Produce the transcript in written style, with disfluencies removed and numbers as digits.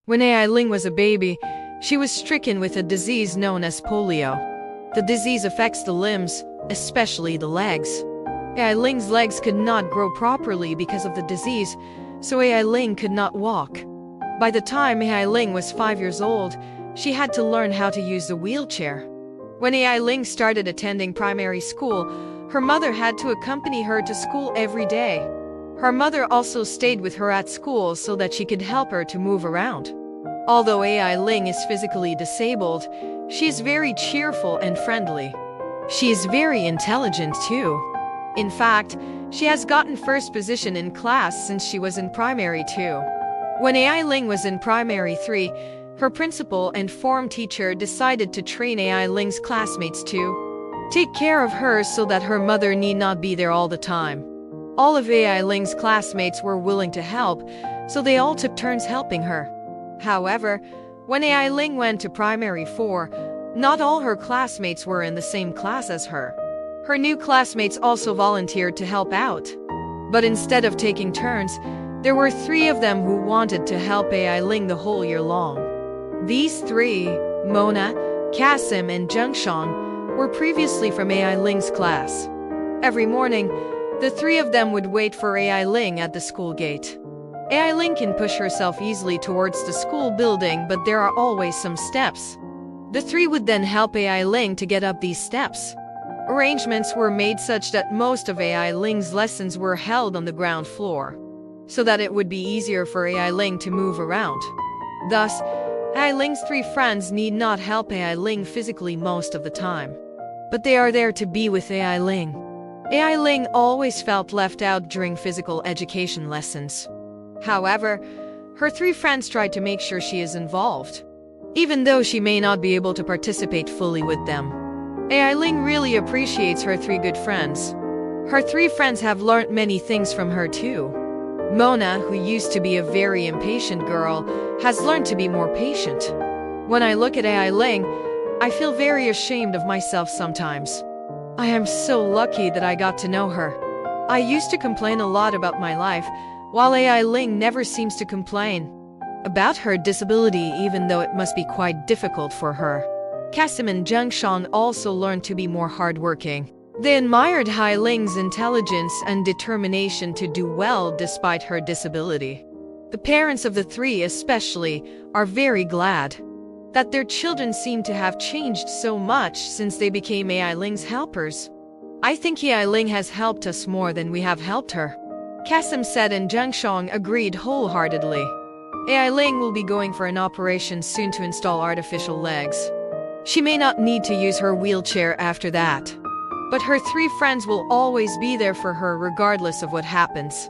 When Ai Ling was a baby, she was stricken with a disease known as polio. The disease affects the limbs, especially the legs. Ai Ling's legs could not grow properly because of the disease, so Ai Ling could not walk. By the time Ai Ling was 5 years old, she had to learn how to use the wheelchair. When Ai Ling started attending primary school, her mother had to accompany her to school every day. Her mother also stayed with her at school so that she could help her to move around. Although Ai Ling is physically disabled, she is very cheerful and friendly. She is very intelligent too. In fact, she has gotten first position in class since she was in primary 2. When Ai Ling was in primary 3, her principal and form teacher decided to train Ai Ling's classmates to take care of her so that her mother need not be there all the time. All of Ai Ling's classmates were willing to help, so they all took turns helping her. However, when Ai Ling went to primary 4, not all her classmates were in the same class as her. Her new classmates also volunteered to help out. But instead of taking turns, there were 3 of them who wanted to help Ai Ling the whole year long. These 3, Mona, Kasim, and Zhengshang, were previously from Ai Ling's class. Every morning, the 3 of them would wait for Ai Ling at the school gate. Ai Ling can push herself easily towards the school building, but there are always some steps. The 3 would then help Ai Ling to get up these steps. Arrangements were made such that most of Ai Ling's lessons were held on the ground floor, so that it would be easier for Ai Ling to move around. Thus, Ai Ling's 3 friends need not help Ai Ling physically most of the time, but they are there to be with Ai Ling. Ai Ling always felt left out during physical education lessons. However, her 3 friends tried to make sure she is involved, even though she may not be able to participate fully with them. Ai Ling really appreciates her 3 good friends. Her 3 friends have learned many things from her too. Mona, who used to be a very impatient girl, has learned to be more patient. When I look at Ai Ling, I feel very ashamed of myself sometimes. I am so lucky that I got to know her. I used to complain a lot about my life, while Ai Ling never seems to complain about her disability, even though it must be quite difficult for her. Kasim and Zhengshang also learned to be more hardworking. They admired Ai Ling's intelligence and determination to do well despite her disability. The parents of the 3 especially are very glad that their children seem to have changed so much since they became Ai Ling's helpers. I think Ai Ling has helped us more than we have helped her, Kasim said, and Zhengshang agreed wholeheartedly. Ai Ling will be going for an operation soon to install artificial legs. She may not need to use her wheelchair after that, but her 3 friends will always be there for her regardless of what happens.